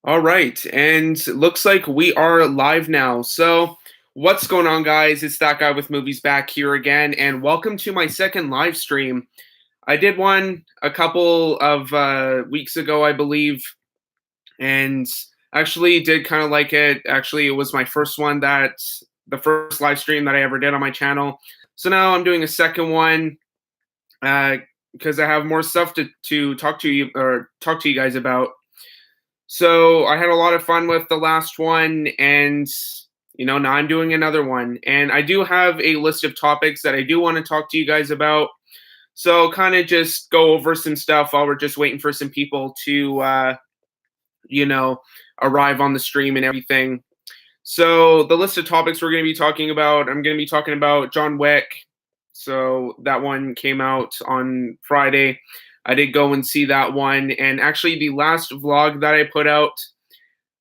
All right, and looks like we are live now. So, what's going on, guys? It's that guy with movies back here again, and welcome to my second live stream. I did one a couple of weeks ago, I believe, and actually did kind of like it. Actually, it was my first one the first live stream that I ever did on my channel. So now I'm doing a second one uh, because I have more stuff to talk to you guys about. So I had a lot of fun with the last one, and now I'm doing another one. And I do have a list of topics that I do want to talk to you guys about. So kind of just go over some stuff while we're just waiting for some people to, you know, arrive on the stream and everything. So the list of topics we're going to be talking about, I'm going to be talking about John Wick. So that one came out on Friday. I did go and see that one. And actually, the last vlog that I put out,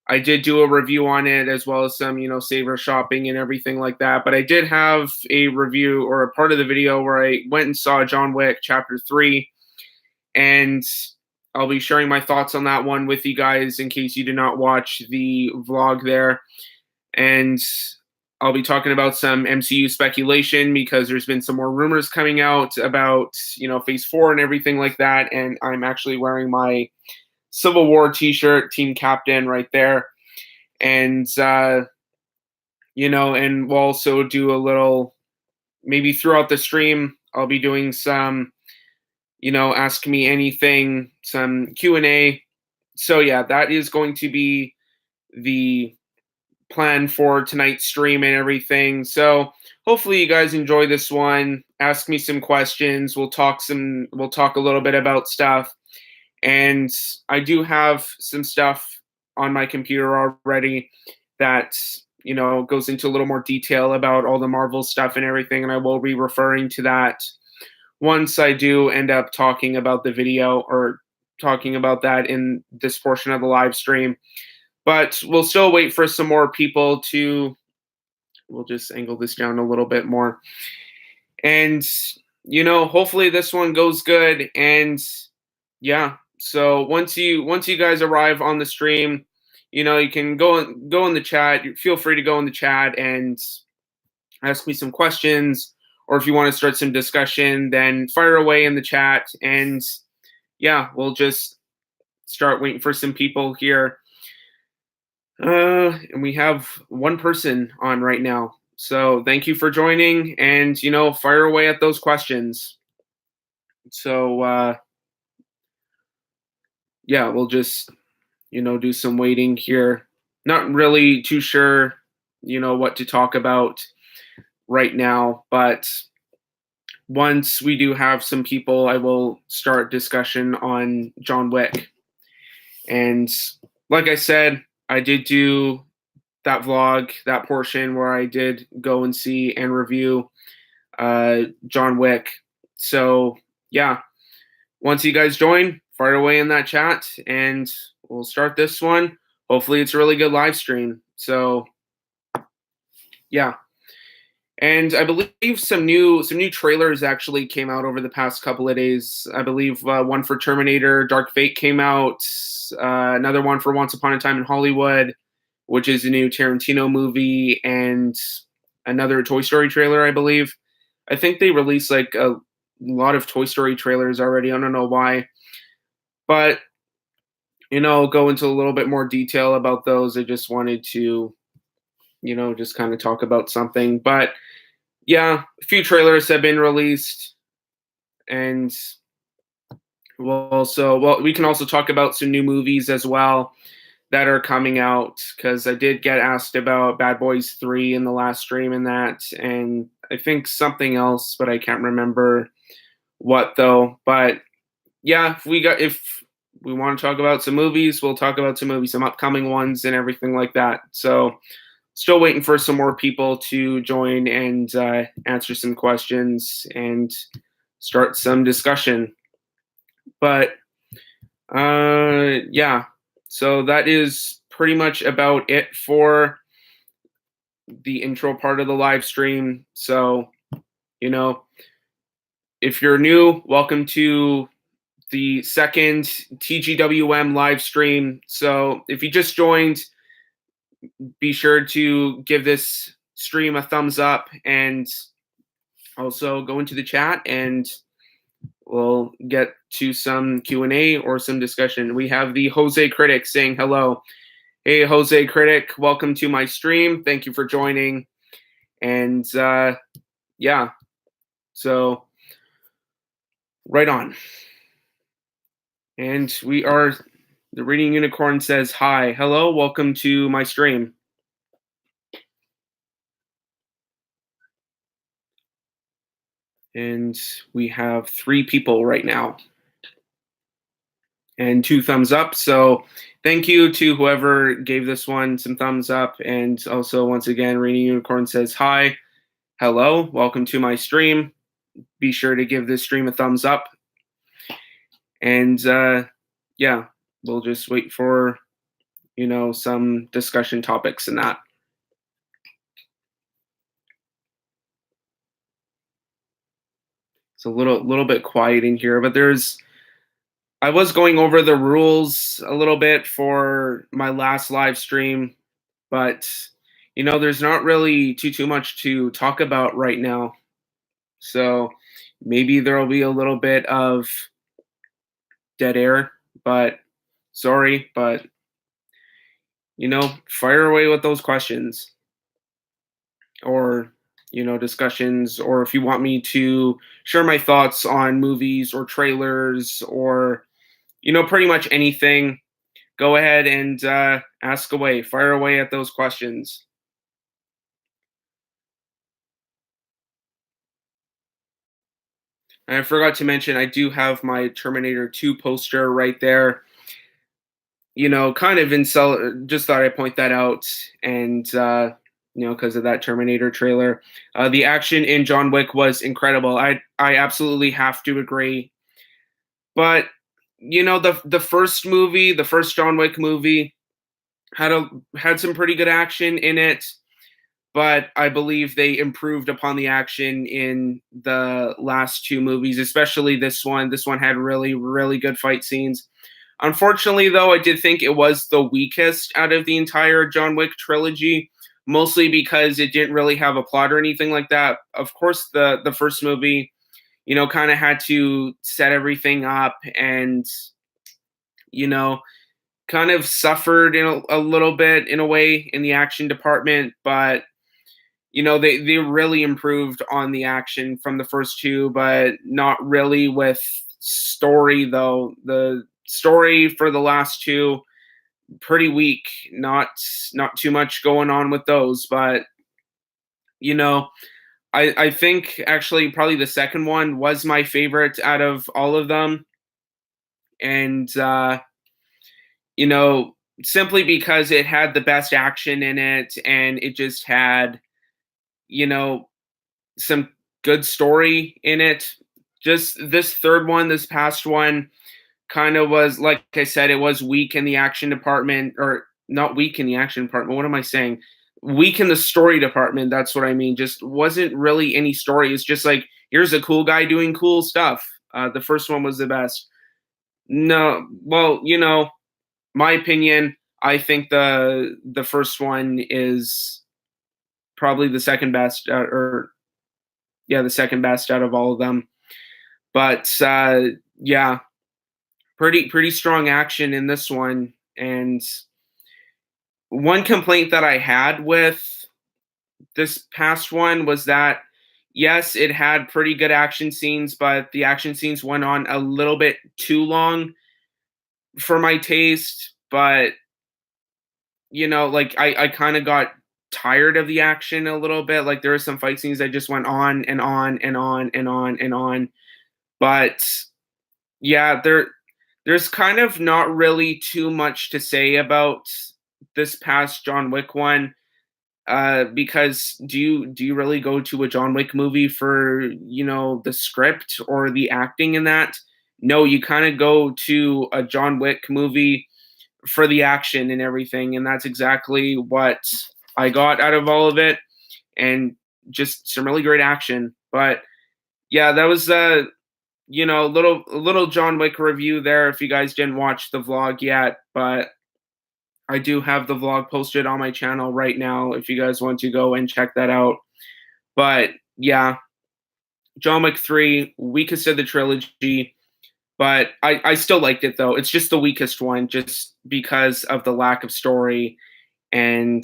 I did do a review on it as well as some, saver shopping and everything like that. But I did have a review or a part of the video where I went and saw John Wick Chapter 3. And I'll be sharing my thoughts on that one with you guys in case you did not watch the vlog there. And I'll be talking about some MCU speculation because there's been some more rumors coming out about, Phase 4 and everything like that. And I'm actually wearing my Civil War t-shirt, team captain right there. And, and we'll also do a little, maybe throughout the stream, I'll be doing some, ask me anything, some Q&A. So yeah, that is going to be the plan for tonight's stream and everything. So hopefully you guys enjoy this one. Ask me some questions. We'll talk a little bit about stuff. And I do have some stuff on my computer already that, goes into a little more detail about all the Marvel stuff and everything. And I will be referring to that once I do end up talking about the video or talking about that in this portion of the live stream. But we'll still wait for some more people we'll just angle this down a little bit more. And, hopefully this one goes good. And yeah, so once you guys arrive on the stream, you can go in the chat. Feel free to go in the chat and ask me some questions, or if you want to start some discussion, then fire away in the chat. And yeah, we'll just start waiting for some people here. And we have one person on right now. So thank you for joining, and fire away at those questions. So yeah, we'll just do some waiting here. Not really too sure, what to talk about right now, but once we do have some people, I will start discussion on John Wick. And like I said, I did do that vlog, that portion where I did go and see and review John Wick. So yeah, once you guys join, fire away in that chat, and we'll start this one. Hopefully, it's a really good live stream. So yeah. And I believe some new trailers actually came out over the past couple of days. I believe one for Terminator Dark Fate came out, another one for Once Upon a Time in Hollywood, which is a new Tarantino movie, and another Toy Story trailer, I believe. I think they released like a lot of Toy Story trailers already. I don't know why. But, I'll go into a little bit more detail about those. I just wanted to, just kind of talk about something. But yeah, a few trailers have been released, and we can also talk about some new movies as well that are coming out, because I did get asked about Bad Boys 3 in the last stream and I think something else, but I can't remember what though. But yeah, if we want to talk about some movies, we'll talk about some movies, some upcoming ones and everything like that. So still waiting for some more people to join and answer some questions and start some discussion. But yeah, so that is pretty much about it for the intro part of the live stream. So, if you're new, welcome to the second TGWM live stream. So if you just joined, be sure to give this stream a thumbs up and also go into the chat and we'll get to some Q&A or some discussion. We have the Jose Critic saying hello. Hey, Jose Critic, welcome to my stream. Thank you for joining. And yeah, so right on. And we are, the Reading Unicorn says, hi, hello, welcome to my stream. And we have 3 people right now. And 2 thumbs up. So thank you to whoever gave this one some thumbs up. And also, once again, Reading Unicorn says, hi, hello, welcome to my stream. Be sure to give this stream a thumbs up. And yeah, we'll just wait for, some discussion topics and that. It's a little bit quiet in here, but I was going over the rules a little bit for my last live stream, but there's not really too much to talk about right now. So maybe there'll be a little bit of dead air, but sorry, but fire away with those questions or discussions, or if you want me to share my thoughts on movies or trailers or pretty much anything, go ahead and ask away, fire away at those questions. And I forgot to mention, I do have my Terminator 2 poster right there. Kind of just thought I'd point that out. And, because of that Terminator trailer. The action in John Wick was incredible. I absolutely have to agree. But, the first movie, the first John Wick movie, had some pretty good action in it. But I believe they improved upon the action in the last 2 movies, especially this one. This one had really, really good fight scenes. Unfortunately, though, I did think it was the weakest out of the entire John Wick trilogy, mostly because it didn't really have a plot or anything like that. Of course, the first movie, kind of had to set everything up and, kind of suffered in a little bit in a way in the action department, but they really improved on the action from the first 2, but not really with story, though. The story for the last 2, pretty weak. Not too much going on with those, but I think actually probably the second one was my favorite out of all of them. And simply because it had the best action in it and it just had some good story in it. Just this third one, this past one, kind of was, like I said, it was weak in the action department, or not weak in the action department. What am I saying? Weak in the story department. That's what I mean. Just wasn't really any story. It's just like, here's a cool guy doing cool stuff. The first one was the best. No, well, my opinion, I think the first one is probably the second best, the second best out of all of them. But yeah, pretty strong action in this one. And one complaint that I had with this past one was that, yes, it had pretty good action scenes, but the action scenes went on a little bit too long for my taste. But like I kind of got tired of the action a little bit. Like there were some fight scenes that just went on and on and on and on and on. But yeah, there's kind of not really too much to say about this past John Wick one. Because do you really go to a John Wick movie for the script or the acting in that? No, you kind of go to a John Wick movie for the action and everything, and that's exactly what I got out of all of it, and just some really great action. But yeah, that was little John Wick review there if you guys didn't watch the vlog yet, but I do have the vlog posted on my channel right now if you guys want to go and check that out. But yeah, John Wick 3, weakest of the trilogy, but I still liked it though. It's just the weakest one just because of the lack of story and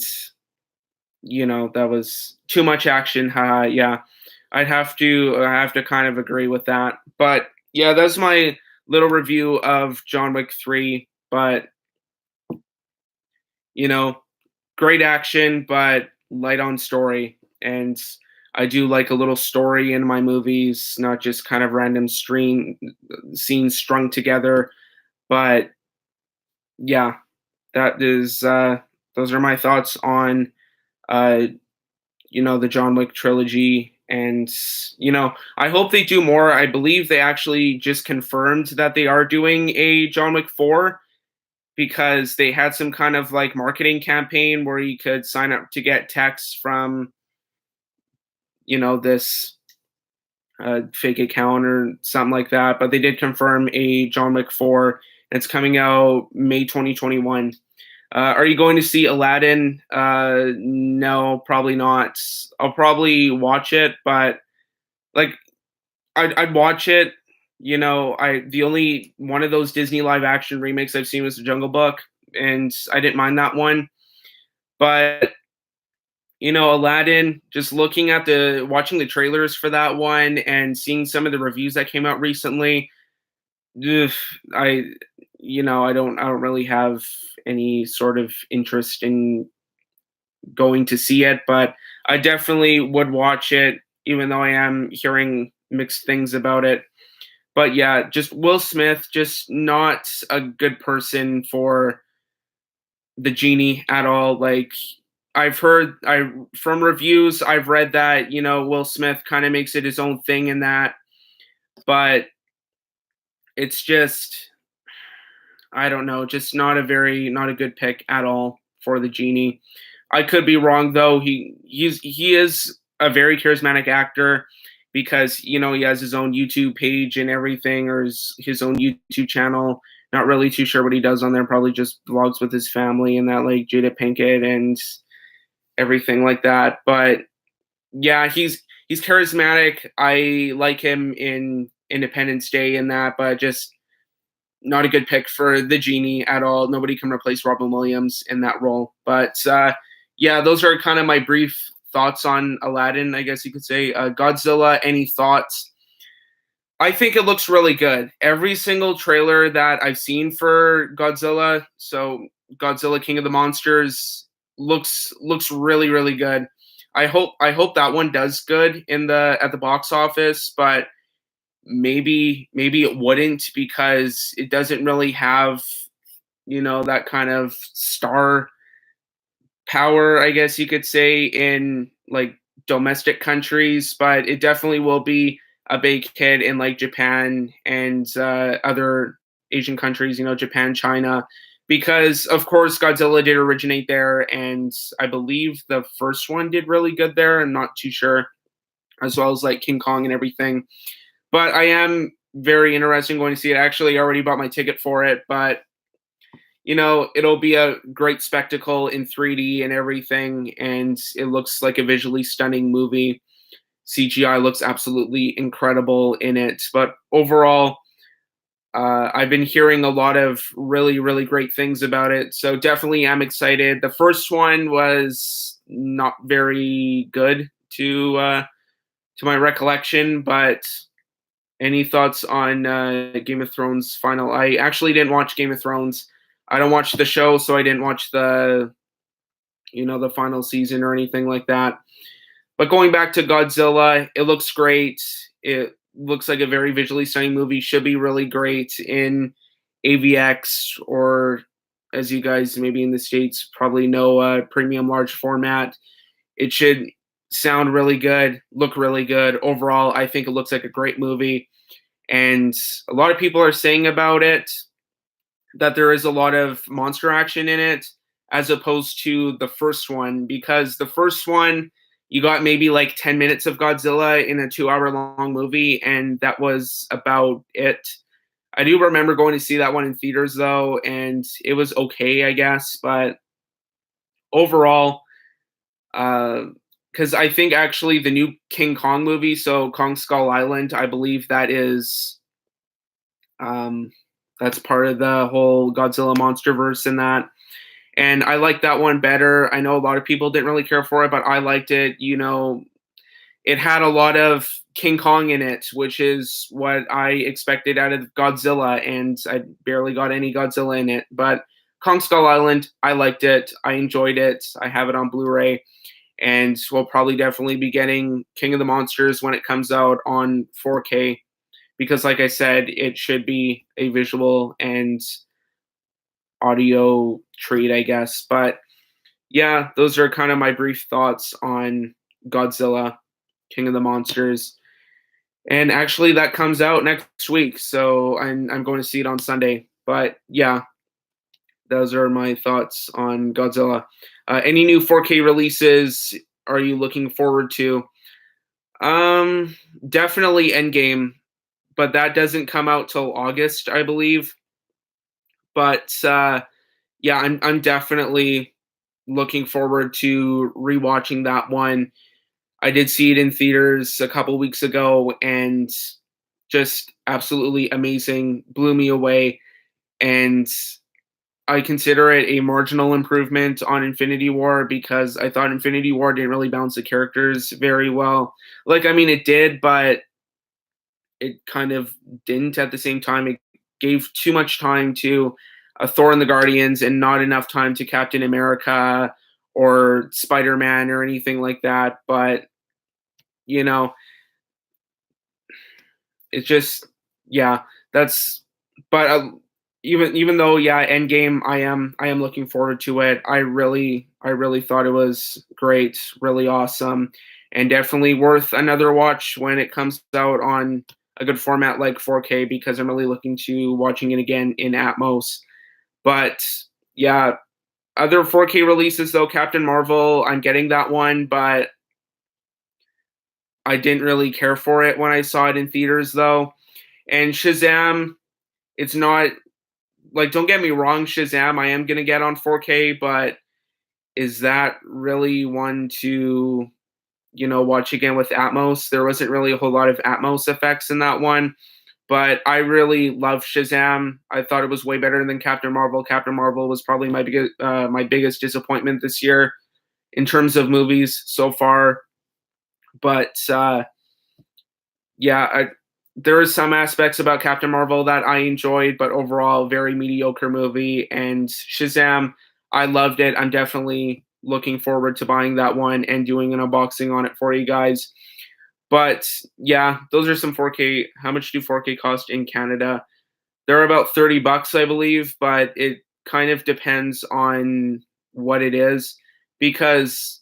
that was too much action. Yeah. I have to kind of agree with that. But yeah, that's my little review of John Wick 3, but you know, great action, but light on story. And I do like a little story in my movies, not just kind of random scenes strung together. But yeah, that is those are my thoughts on uh, the John Wick trilogy. And I hope they do more. I believe they actually just confirmed that they are doing a John Wick 4 because they had some kind of like marketing campaign where you could sign up to get texts from this fake account or something like that. But they did confirm a John Wick 4. And it's coming out May 2021. Are you going to see Aladdin? No, probably not. I'll probably watch it, but like I'd watch it. The only one of those Disney live action remakes I've seen was The Jungle Book, and I didn't mind that one. But Aladdin, just watching the trailers for that one and seeing some of the reviews that came out recently, ugh, I don't really have any sort of interest in going to see it, but I definitely would watch it, even though I am hearing mixed things about it. But yeah, just Will Smith, just not a good person for the genie at all. Like from reviews, I've read that, Will Smith kind of makes it his own thing in that, but it's just I don't know, just not a good pick at all for the genie. I could be wrong though. He is a very charismatic actor because he has his own YouTube page and everything, or his own YouTube channel. Not really too sure what he does on there. Probably just vlogs with his family and that, like Jada Pinkett and everything like that. But yeah, he's charismatic. I like him in Independence Day and that, but just not a good pick for the genie at all. Nobody can replace Robin Williams in that role. But yeah, those are kind of my brief thoughts on Aladdin, I guess you could say. Godzilla, any thoughts? I think it looks really good. Every single trailer that I've seen for Godzilla, so Godzilla King of the Monsters, looks really really good. I hope that one does good at the box office, but maybe it wouldn't because it doesn't really have that kind of star power, I guess you could say, in like domestic countries, but it definitely will be a big hit in like Japan and other Asian countries, Japan, China, because of course Godzilla did originate there, and I believe the first one did really good there. I'm not too sure, as well as like King Kong and everything. But I am very interested in going to see it. Actually, I already bought my ticket for it, but it'll be a great spectacle in 3D and everything, and it looks like a visually stunning movie. CGI looks absolutely incredible in it. But overall, I've been hearing a lot of really, really great things about it. So definitely am excited. The first one was not very good to my recollection, but any thoughts on Game of Thrones final? I actually didn't watch Game of Thrones. I don't watch the show, so I didn't watch the final season or anything like that. But going back to Godzilla, it looks great. It looks like a very visually stunning movie. Should be really great in AVX, or as you guys maybe in the States probably know, premium large format. It should sound really good, look really good. Overall, I think it looks like a great movie. And a lot of people are saying about it that there is a lot of monster action in it as opposed to the first one, because the first one you got maybe like 10 minutes of Godzilla in a 2 hour long movie, and that was about it. I do remember going to see that one in theaters though, and it was okay, I guess. But overall, because I think actually the new King Kong movie, so Kong Skull Island, I believe um, that's part of the whole Godzilla MonsterVerse in that. And I like that one better. I know a lot of people didn't really care for it, but I liked it. It had a lot of King Kong in it, which is what I expected out of Godzilla, and I barely got any Godzilla in it. But Kong Skull Island, I liked it. I enjoyed it. I have it on Blu-ray, and we'll probably definitely be getting King of the Monsters when it comes out on 4K, because, like I said, it should be a visual and audio treat, I guess. But yeah, those are kind of my brief thoughts on Godzilla, King of the Monsters. And actually, that comes out next week, so I'm going to see it on Sunday. But yeah, those are my thoughts on Godzilla. Any new 4K releases are you looking forward to? Um, Definitely Endgame, but that doesn't come out till August, I believe. But yeah, I'm definitely looking forward to rewatching that one. I did see it in theaters a couple weeks ago, and just absolutely amazing, blew me away. And I consider it a marginal improvement on Infinity War, because I thought Infinity War didn't really balance the characters very well. Like, I mean, it did, but it kind of didn't at the same time. It gave too much time to Thor and the Guardians and not enough time to Captain America or Spider-Man or anything like that. But, you know, it's just, yeah, that's, but even though, yeah, Endgame, I am looking forward to it. I really thought it was great, really awesome, and definitely worth another watch when it comes out on a good format like 4K, because I'm really looking to watching it again in Atmos. But yeah, other 4K releases though, Captain Marvel, I'm getting that one, but I didn't really care for it when I saw it in theaters though. And Shazam, it's not like, don't get me wrong, Shazam I am gonna get on 4K, but is that really one to, watch again with Atmos? There wasn't really a whole lot of Atmos effects in that one, but I really love Shazam. I thought it was way better than Captain Marvel. Captain Marvel was probably my biggest disappointment this year in terms of movies so far. But yeah, there are some aspects about Captain Marvel that I enjoyed, but overall, very mediocre movie. And Shazam, I loved it. I'm definitely looking forward to buying that one and doing an unboxing on it for you guys. But yeah, those are some 4K. How much do 4K cost in Canada? They're about $30, I believe, but it kind of depends on what it is, because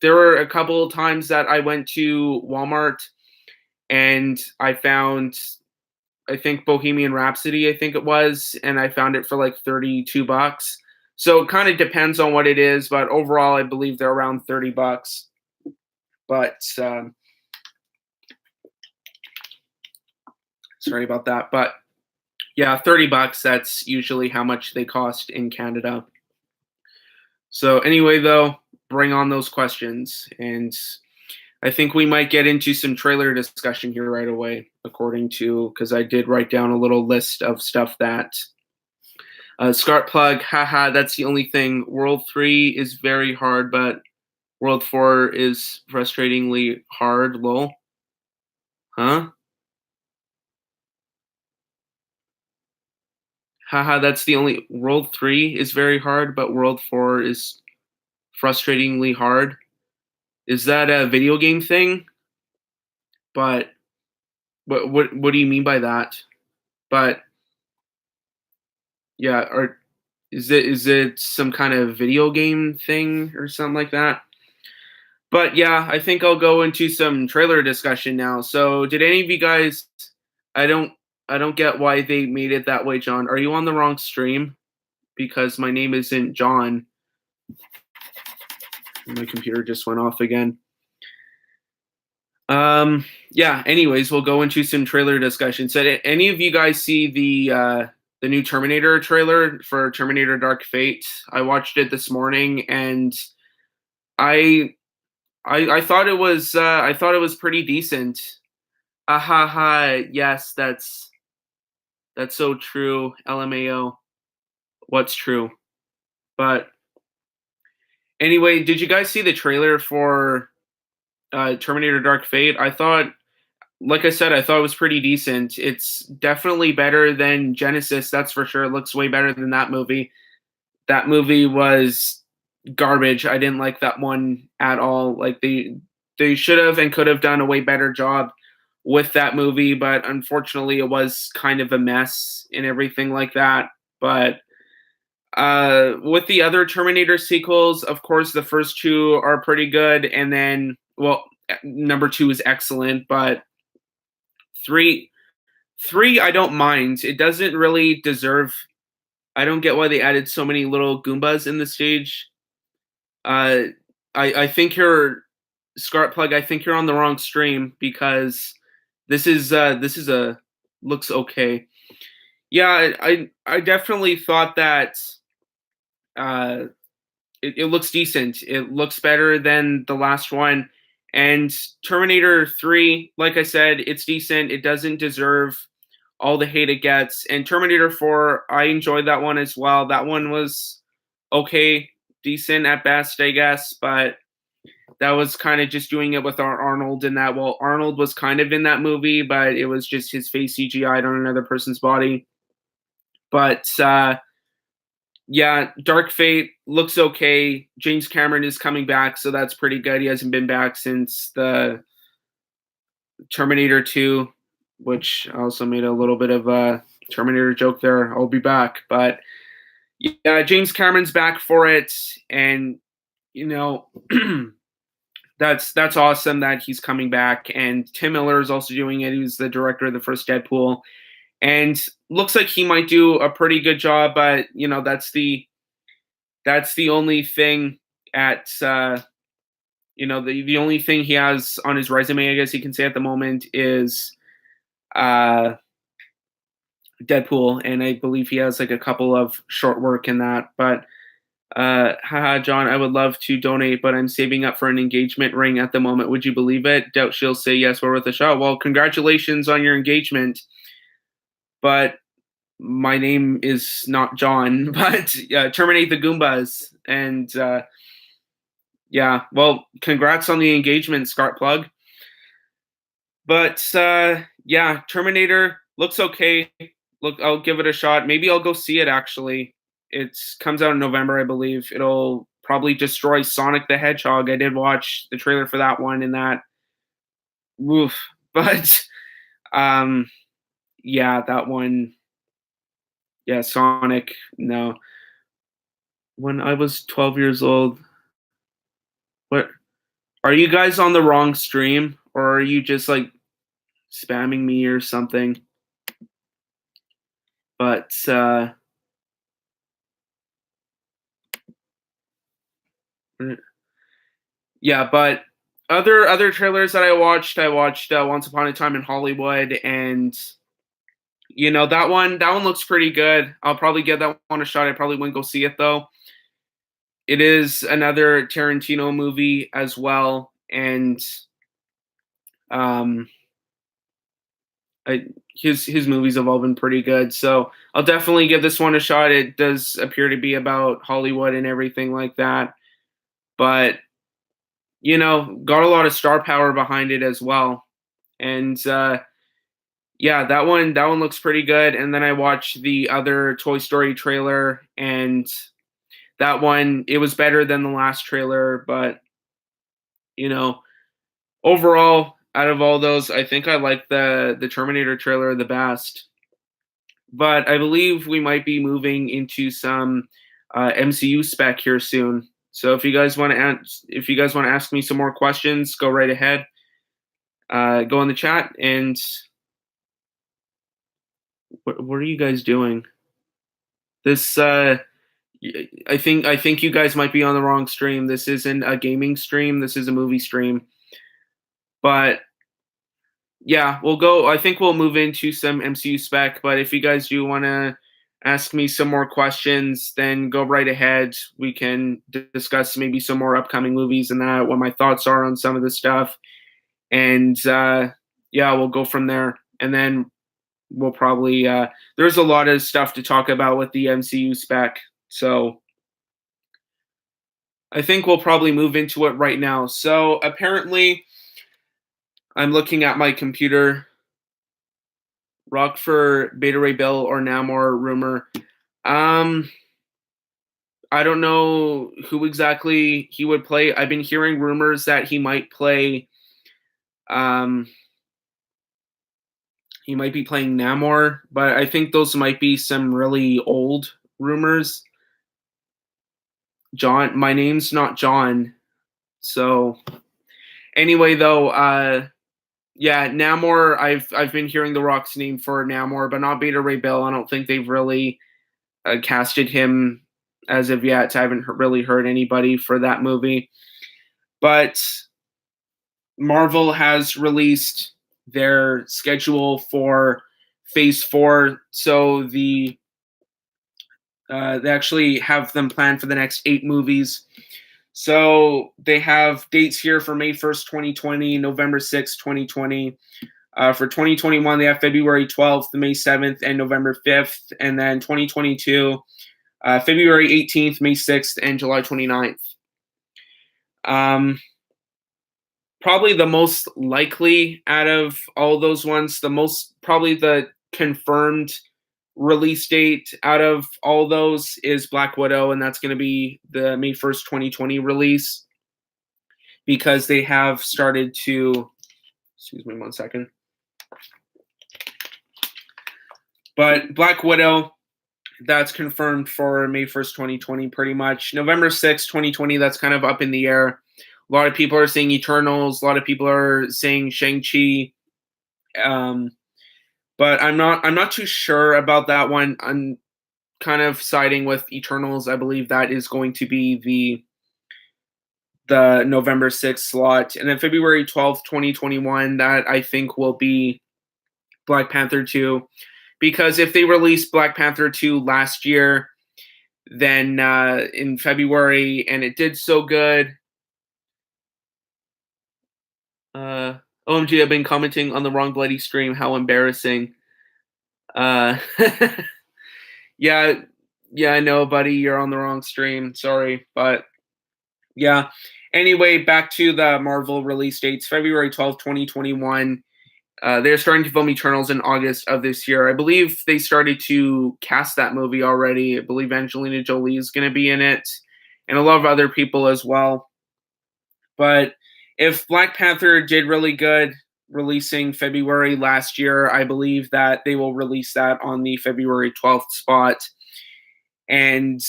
there were a couple of times that I went to Walmart and I found, I think, Bohemian Rhapsody, I think it was, and I found it for like $32. So it kind of depends on what it is, but overall, I believe they're around $30. But sorry about that. But yeah, $30. That's usually how much they cost in Canada. So anyway, though, bring on those questions, and I think we might get into some trailer discussion here right away, because I did write down a little list of stuff that. Scart plug, haha, that's the only thing. World 3 is very hard, but World 4 is frustratingly hard, lol. Huh? Haha, that's the only. World 3 is very hard, but World 4 is frustratingly hard. Is that a video game thing? But what do you mean by that? But yeah, or is it some kind of video game thing or something like that? But yeah, I think I'll go into some trailer discussion now. So, did any of you guys? I don't. I don't get why they made it that way, John. Are you on the wrong stream? Because my name isn't John. My computer just went off again. Yeah, anyways, we'll go into some trailer discussion. So did any of you guys see the new Terminator trailer for Terminator Dark Fate? I watched it this morning and I I thought it was I thought it was pretty decent. Ah ha ha, yes, that's so true. LMAO. What's true? But anyway, did you guys see the trailer for Terminator Dark Fate? I thought, like I said, I thought it was pretty decent. It's definitely better than Genesis, that's for sure. It looks way better than that movie. That movie was garbage. I didn't like that one at all. Like they should have and could have done a way better job with that movie, but unfortunately it was kind of a mess and everything like that. But with the other Terminator sequels, of course, the first two are pretty good, and then well, number two is excellent, but three three I don't mind. It doesn't really deserve. I don't get why they added so many little Goombas in the stage. Uh, I think you're Scarlet Plug. I think you're on the wrong stream because this is a looks okay. Yeah, I definitely thought that uh it looks decent. It looks better than the last one. And Terminator 3, like I said, it's decent. It doesn't deserve all the hate it gets. And Terminator 4, I enjoyed that one as well. That one was okay, decent at best, I guess, but that was kind of just doing it with our Arnold in that. Well, Arnold was kind of in that movie, but it was just his face CGI'd on another person's body. But yeah, Dark Fate looks okay. James Cameron is coming back, so that's pretty good. He hasn't been back since the Terminator 2, which I also made a little bit of a Terminator joke there. I'll be back. But yeah, James Cameron's back for it. And, you know, that's awesome that he's coming back. And Tim Miller is also doing it. He was the director of the first Deadpool. And looks like he might do a pretty good job, but you know, that's the only thing at you know, the only thing he has on his resume, I guess you can say at the moment, is uh Deadpool, and I believe he has like a couple of short work in that. But haha, John, I would love to donate, but I'm saving up for an engagement ring at the moment. Would you believe it? Doubt she'll say yes, we're worth a shot. Well, congratulations on your engagement. But my name is not John, but terminate the Goombas. And yeah, well, congrats on the engagement, Scarlet Plug. But yeah, Terminator looks okay. Look, I'll give it a shot. Maybe I'll go see it actually. It comes out in November, I believe. It'll probably destroy Sonic the Hedgehog. I did watch the trailer for that one, and that, woof. But um, yeah, that one, yeah, Sonic. No, when I was 12 years old, what are you guys on the wrong stream, or are you just like spamming me or something? But yeah, but other trailers that I watched Once Upon a Time in Hollywood, and you know that one looks pretty good. I'll probably give that one a shot. I probably wouldn't go see it though. It is another Tarantino movie as well, and um, his movies have all been pretty good. So I'll definitely give this one a shot. It does appear to be about Hollywood and everything like that, but you know, got a lot of star power behind it as well. And yeah, that one looks pretty good. And then I watched the other Toy Story trailer, and that one it was better than the last trailer, but you know, overall, out of all those, I think I like the Terminator trailer the best. But I believe we might be moving into some MCU spec here soon. So if you guys want to if you guys want to ask me some more questions, go right ahead. Go in the chat. And what are you guys doing? This I think you guys might be on the wrong stream. This isn't a gaming stream. This is a movie stream. But yeah, we'll go. I think we'll move into some MCU spec, but if you guys do want to ask me some more questions, then go right ahead. We can discuss maybe some more upcoming movies and that, what my thoughts are on some of the stuff. And yeah, we'll go from there. And then we'll probably, there's a lot of stuff to talk about with the MCU spec. So I think we'll probably move into it right now. So apparently, I'm looking at my computer. Rock for Beta Ray Bill or Namor rumor. Um, I don't know who exactly he would play. I've been hearing rumors that um he might be playing Namor, but I think those might be some really old rumors. John, my name's not John. So anyway though, yeah, Namor, I've been hearing The Rock's name for Namor, but not Beta Ray Bill. I don't think they've really casted him as of yet. I haven't really heard anybody for that movie. But Marvel has released their schedule for Phase 4. So they actually have them planned for the next 8 movies. So they have dates here for May 1st, 2020, November 6th, 2020. For 2021, they have February 12th, May 7th, and November 5th. And then 2022, February 18th, May 6th, and July 29th. Probably the most likely out of all those ones, probably the confirmed release date out of all those is Black Widow, and that's going to be the May 1st, 2020 release, because they have started to, excuse me one second. But Black Widow, that's confirmed for May 1st, 2020, pretty much. November 6th, 2020, that's kind of up in the air. A lot of people are saying Eternals. A lot of people are saying Shang-Chi. But I'm not too sure about that one. I'm kind of siding with Eternals. I believe that is going to be the November 6th slot. And then February 12th, 2021, that I think will be Black Panther 2. Because if they released Black Panther 2 last year, then in February, and it did so good. OMG, I've been commenting on the wrong bloody stream. How embarrassing. Yeah, I know, buddy. You're on the wrong stream. Sorry, but yeah. Anyway, back to the Marvel release dates. February 12th, 2021. They're starting to film Eternals in August of this year. I believe they started to cast that movie already. I believe Angelina Jolie is going to be in it, and a lot of other people as well. But if Black Panther did really good releasing February last year, I believe that they will release that on the February 12th spot. And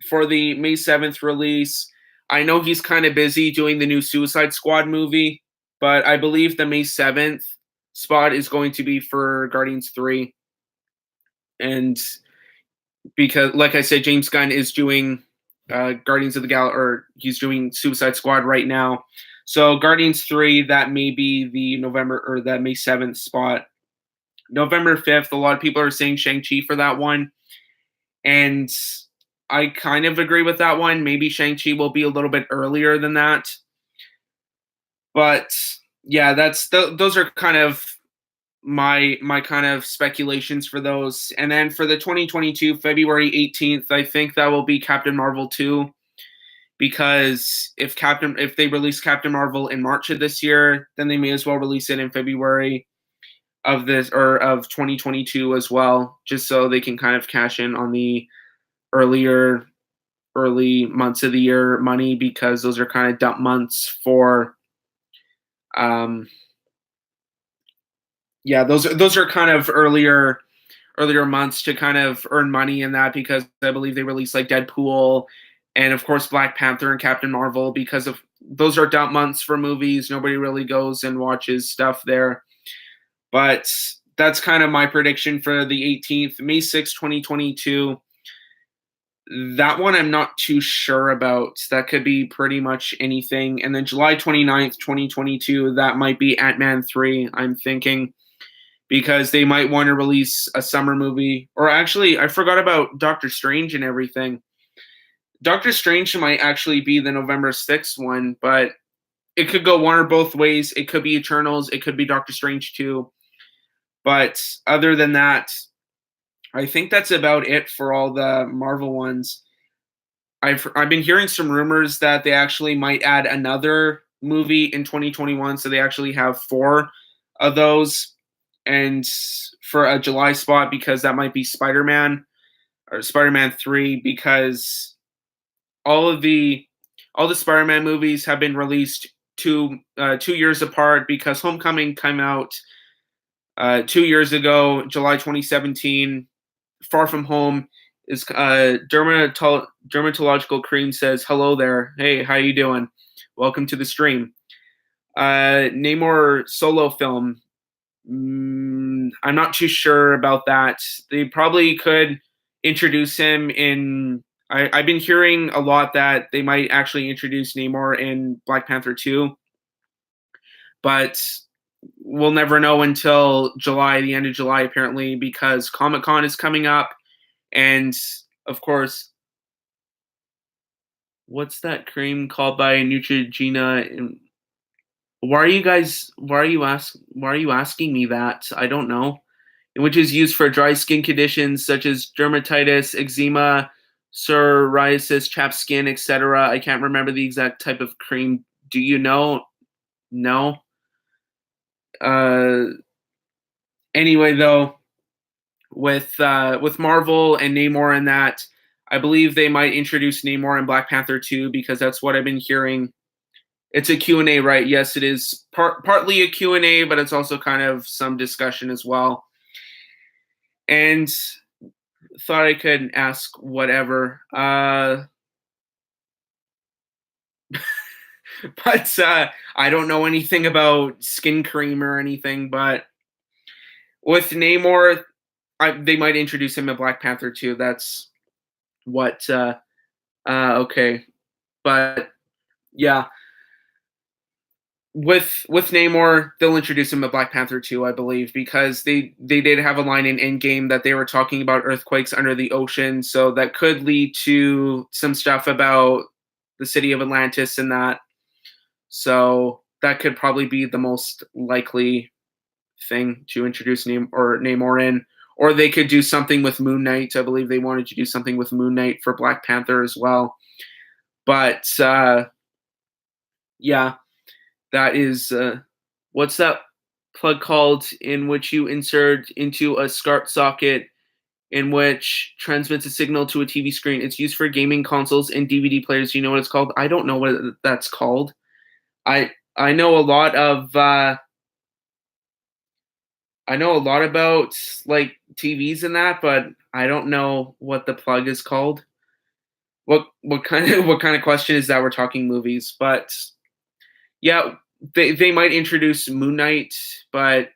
for the May 7th release, I know he's kind of busy doing the new Suicide Squad movie, but I believe the May 7th spot is going to be for Guardians 3. And because, like I said, James Gunn is doing Guardians of the Galaxy, or he's doing Suicide Squad right now. So Guardians 3, that may be the November or the May 7th spot. November 5th, a lot of people are saying Shang-Chi for that one. And I kind of agree with that one. Maybe Shang-Chi will be a little bit earlier than that. But yeah, those are kind of my kind of speculations for those. And then for the 2022 February 18th, I think that will be Captain Marvel 2, because if they release Captain Marvel in March of this year, then they may as well release it in February of 2022 as well, just so they can kind of cash in on the early months of the year money, because those are kind of dump months for those are kind of earlier months to kind of earn money in that, because I believe they release like Deadpool and of course Black Panther and Captain Marvel, because of those are dump months for movies. Nobody really goes and watches stuff there. But that's kind of my prediction for the 18th. May 6th, 2022. That one I'm not too sure about. That could be pretty much anything. And then July 29th, 2022, that might be Ant-Man 3, I'm thinking, because they might want to release a summer movie. Or actually, I forgot about Doctor Strange and everything. Doctor Strange might actually be the November 6th one, but it could go one or both ways. It could be Eternals, it could be Doctor Strange 2. But other than that, I think that's about it for all the Marvel ones. I've been hearing some rumors that they actually might add another movie in 2021, so they actually have 4 of those, and for a July spot because that might be Spider-Man or Spider-Man 3 because all of the all the Spider-Man movies have been released 2 years apart because Homecoming came out 2 years ago, July 2017. Far From Home is dermatological cream says hello there. Hey, how you doing? Welcome to the stream. Namor solo film. I'm not too sure about that. They probably could introduce him in. I've been hearing a lot that they might actually introduce Namor in Black Panther 2, but we'll never know until July, the end of July, apparently, because Comic-Con is coming up. And of course, what's that cream called by Neutrogena? And why are you asking me that? I don't know. Which is used for dry skin conditions such as dermatitis, eczema, psoriasis, chapped skin, etc. I can't remember the exact type of cream. Do you know? No. Uh, anyway, though, with Marvel and Namor and that, I believe they might introduce Namor in Black Panther 2 because that's what I've been hearing. It's a Q&A, right? Yes, it is partly a Q&A, but it's also kind of some discussion as well. And thought I could ask whatever. But I don't know anything about skin cream or anything, but with Namor, they might introduce him in Black Panther 2. That's what okay. But yeah, with Namor, they'll introduce him to Black Panther 2, I believe, because they did have a line in Endgame that they were talking about earthquakes under the ocean, so that could lead to some stuff about the city of Atlantis and that. So that could probably be the most likely thing to introduce Namor in. Or they could do something with Moon Knight. I believe they wanted to do something with Moon Knight for Black Panther as well. But yeah, that is what's that plug called in which you insert into a SCART socket in which transmits a signal to a TV screen. It's used for gaming consoles and DVD players. You know what it's called? I don't know what that's called. I know a lot of I know a lot about like TVs and that, but I don't know what the plug is called. What kind of question is that? We're talking movies, but yeah, they might introduce Moon Knight, but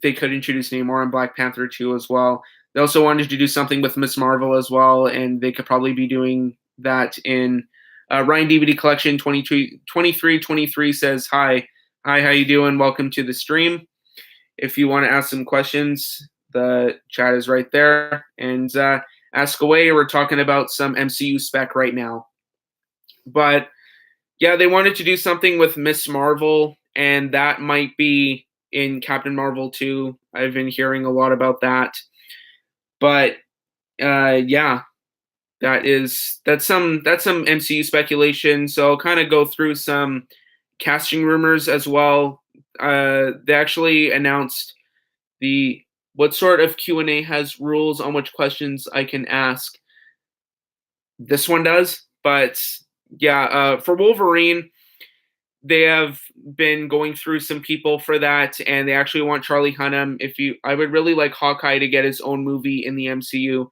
they could introduce Namor in Black Panther 2 as well. They also wanted to do something with Miss Marvel as well, and they could probably be doing that in Ryan DVD Collection 2323 says, Hi, how you doing? Welcome to the stream. If you want to ask some questions, the chat is right there. And ask away. We're talking about some MCU spec right now. But yeah, they wanted to do something with Miss Marvel, and that might be in Captain Marvel 2. I've been hearing a lot about that. But yeah, that's some MCU speculation. So I'll kind of go through some casting rumors as well. They actually announced what sort of Q&A has rules on which questions I can ask. This one does, but yeah, for Wolverine, they have been going through some people for that, and they actually want Charlie Hunnam. I would really like Hawkeye to get his own movie in the MCU.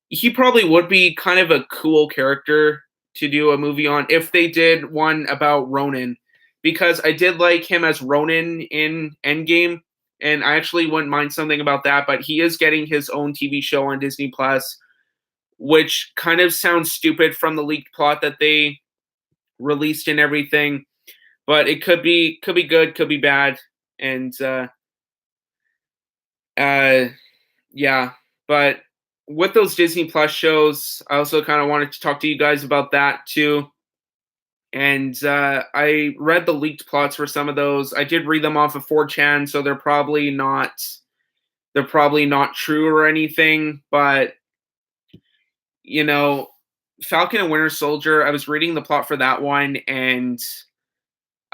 He probably would be kind of a cool character to do a movie on if they did one about Ronin, because I did like him as Ronin in Endgame, and I actually wouldn't mind something about that. But he is getting his own TV show on Disney Plus which kind of sounds stupid from the leaked plot that they released and everything. But it could be good, could be bad, and uh, yeah. But with those Disney Plus shows, I also kind of wanted to talk to you guys about that too. And I read the leaked plots for some of those. I did read them off of 4chan, so they're probably not true or anything. But you know, Falcon and Winter Soldier, I was reading the plot for that one, and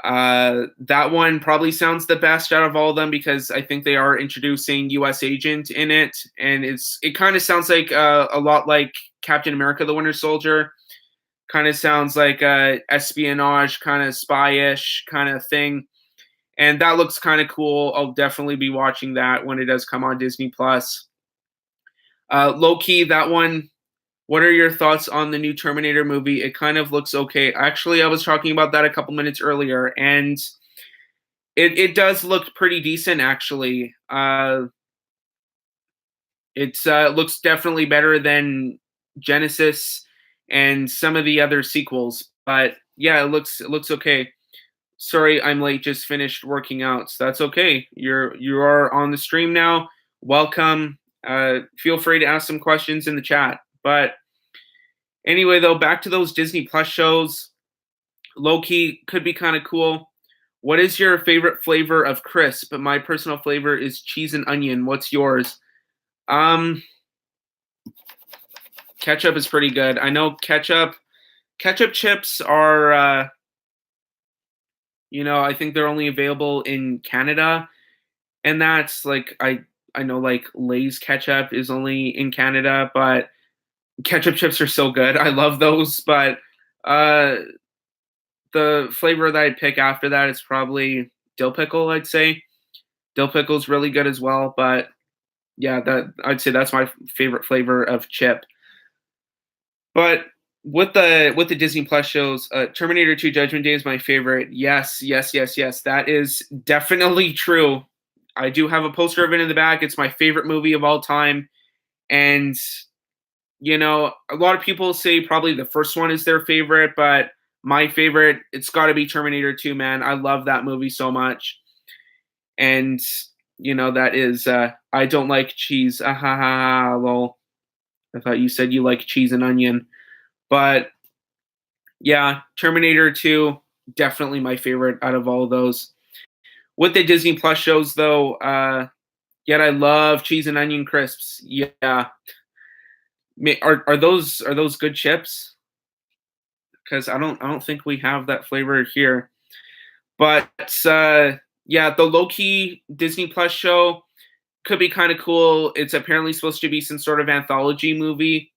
that one probably sounds the best out of all of them because I think they are introducing U.S. Agent in it, and it kind of sounds like a lot like Captain America: The Winter Soldier. Kind of sounds like a espionage, kind of spy-ish kind of thing, and that looks kind of cool. I'll definitely be watching that when it does come on Disney Plus. Low key, that one. What are your thoughts on the new Terminator movie? It kind of looks okay. Actually, I was talking about that a couple minutes earlier, and it does look pretty decent. Actually, it looks definitely better than Genesis and some of the other sequels. But yeah, it looks okay. Sorry, I'm late. Just finished working out, so that's okay. You are on the stream now. Welcome. Feel free to ask some questions in the chat. But anyway, though, back to those Disney Plus shows. Low key could be kind of cool. What is your favorite flavor of crisp? My personal flavor is cheese and onion. What's yours? Um, Ketchup is pretty good. I know ketchup chips are I think they're only available in Canada, and that's like I know like Lay's ketchup is only in Canada, but ketchup chips are so good. I love those, but uh the flavor that I'd pick after that is probably dill pickle, I'd say. Dill pickle's really good as well, but yeah, that I'd say that's my favorite flavor of chip. But with the Disney Plus shows, Terminator 2 Judgment Day is my favorite. Yes, yes, yes, yes. That is definitely true. I do have a poster of it in the back. It's my favorite movie of all time. And a lot of people say probably the first one is their favorite, but my favorite, it's got to be Terminator 2, man. I love that movie so much. And that is I don't like cheese. Ah, ha, ha, ha, lol. I thought you said you like cheese and onion. But yeah, Terminator 2, definitely my favorite out of all of those. With the Disney Plus shows, though, yet I love cheese and onion crisps. Yeah, are those good chips? Because I don't think we have that flavor here. But yeah, the low key Disney Plus show could be kind of cool. It's apparently supposed to be some sort of anthology movie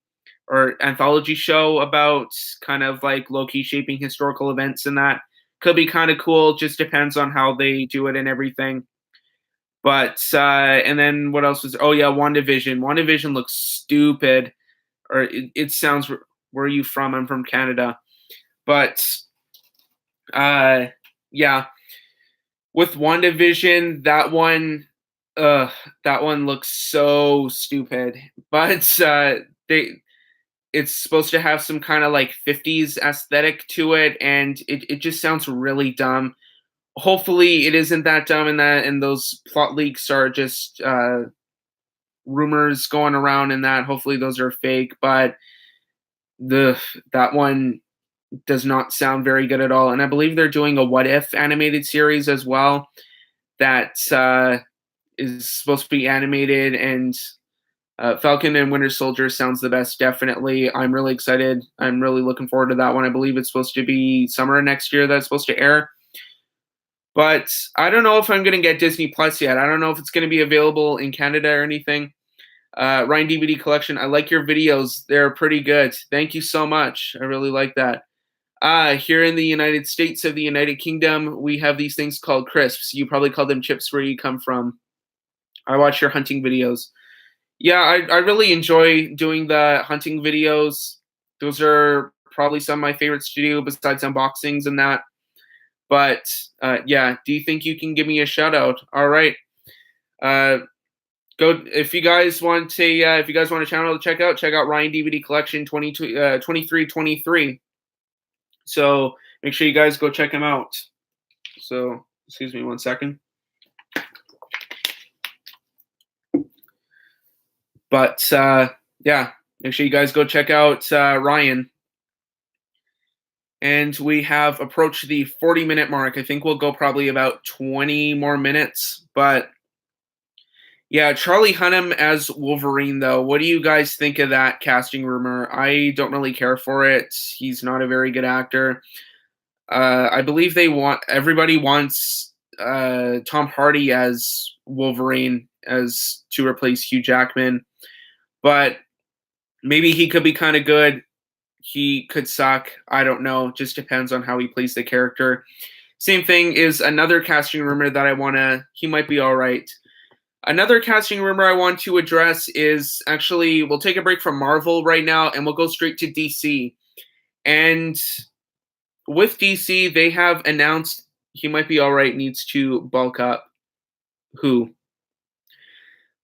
or anthology show about kind of like low key shaping historical events, and that could be kind of cool. Just depends on how they do it and everything. But and then what else was? Oh yeah, WandaVision. WandaVision looks stupid, or it sounds. Where are you from? I'm from Canada. But yeah, with WandaVision, that one looks so stupid. But it's supposed to have some kind of like 50s aesthetic to it, and it just sounds really dumb. Hopefully it isn't that dumb, and those plot leaks are just rumors going around, and that hopefully those are fake. But that one does not sound very good at all. And I believe they're doing a What If animated series as well that is supposed to be animated, and Falcon and Winter Soldier sounds the best, definitely. I'm really excited. I'm really looking forward to that one. I believe it's supposed to be summer next year that's supposed to air. But I don't know if I'm going to get Disney Plus yet. I don't know if it's going to be available in Canada or anything. Ryan DVD Collection, I like your videos. They're pretty good. Thank you so much. I really like that. Here in the United States of the United Kingdom, we have these things called crisps. You probably call them chips where you come from. I watch your hunting videos. Yeah, I really enjoy doing the hunting videos. Those are probably some of my favorites to do besides unboxings and that. But yeah, do you think you can give me a shout out? All right. go if you guys want a channel to check out Ryan DVD Collection 2323. So make sure you guys go check him out. So excuse me one second. But yeah, make sure you guys go check out Ryan. And we have approached the 40-minute mark. I think we'll go probably about 20 more minutes. But yeah, Charlie Hunnam as Wolverine, though. What do you guys think of that casting rumor? I don't really care for it. He's not a very good actor. I believe everybody wants Tom Hardy as Wolverine as to replace Hugh Jackman. But maybe he could be kind of good. He could suck. I don't know. Just depends on how he plays the character. Same thing is another casting rumor that he might be all right. Another casting rumor I want to address is actually, we'll take a break from Marvel right now and we'll go straight to DC. And with DC, they have announced he might be all right, needs to bulk up. Who?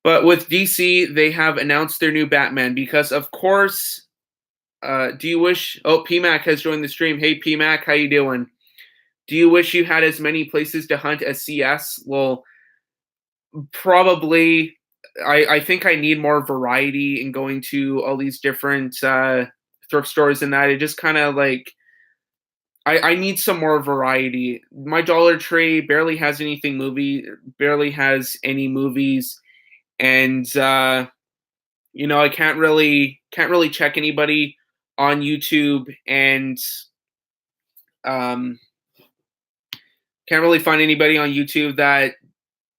But with DC, they have announced their new Batman because, of course, do you wish... Oh, PMAC has joined the stream. Hey, PMAC, how you doing? Do you wish you had as many places to hunt as CS? Well, probably. I think I need more variety in going to all these different thrift stores and that. It just kind of like... I need some more variety. My Dollar Tree barely has any movies, and I can't really check anybody on YouTube, and can't really find anybody on YouTube that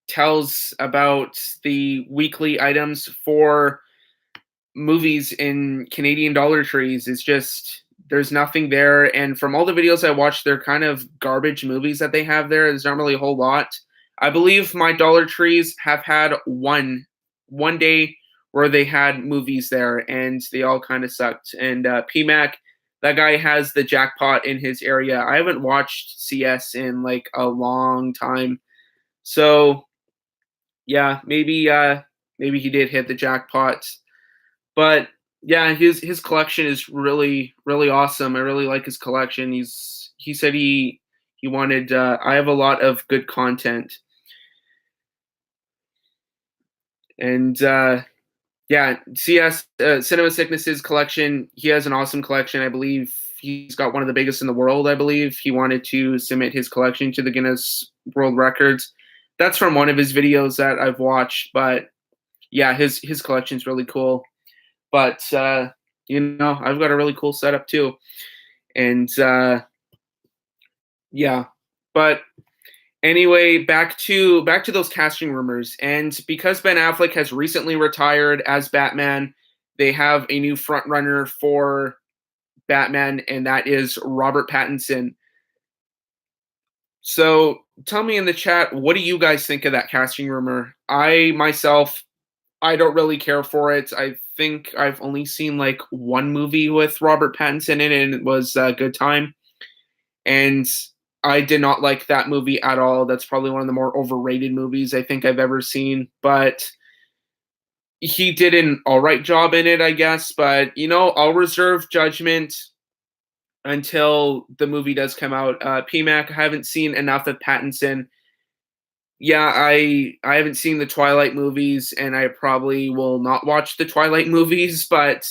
tells about the weekly items for movies in Canadian Dollar Trees. It's just, there's nothing there. And from all the videos I watched, they're kind of garbage movies that they have there. There's not really a whole lot. I believe my Dollar Trees have had one day where they had movies there, and they all kind of sucked. And PMAC, that guy has the jackpot in his area. I haven't watched CS in like a long time. So yeah, maybe he did hit the jackpot. But yeah, his collection is really, really awesome. I really like his collection. He said he wanted I have a lot of good content. And yeah, CS Cinema Sickness's collection, he has an awesome collection. I believe he's got one of the biggest in the world, I believe. He wanted to submit his collection to the Guinness World Records. That's from one of his videos that I've watched, but yeah, his collection's really cool. But I've got a really cool setup too. And yeah, but anyway, back to those casting rumors. And because Ben Affleck has recently retired as Batman, they have a new front runner for Batman, and that is Robert Pattinson. So tell me in the chat, what do you guys think of that casting rumor? I don't really care for it. I think I've only seen like one movie with Robert Pattinson in it, and it was Good Time. And I did not like that movie at all. That's probably one of the more overrated movies I think I've ever seen. But he did an all right job in it, I guess. But, I'll reserve judgment until the movie does come out. PMAC, I haven't seen enough of Pattinson. Yeah, I haven't seen the Twilight movies, and I probably will not watch the Twilight movies, but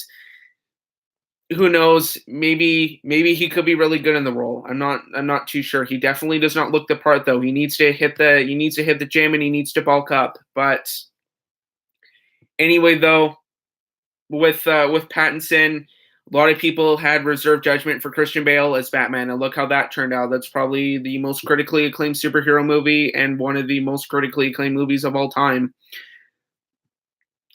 who knows? Maybe he could be really good in the role. I'm not too sure. He definitely does not look the part, though. He needs to hit the gym, and he needs to bulk up. But anyway, though, with Pattinson, a lot of people had reserved judgment for Christian Bale as Batman, and look how that turned out. That's probably the most critically acclaimed superhero movie and one of the most critically acclaimed movies of all time.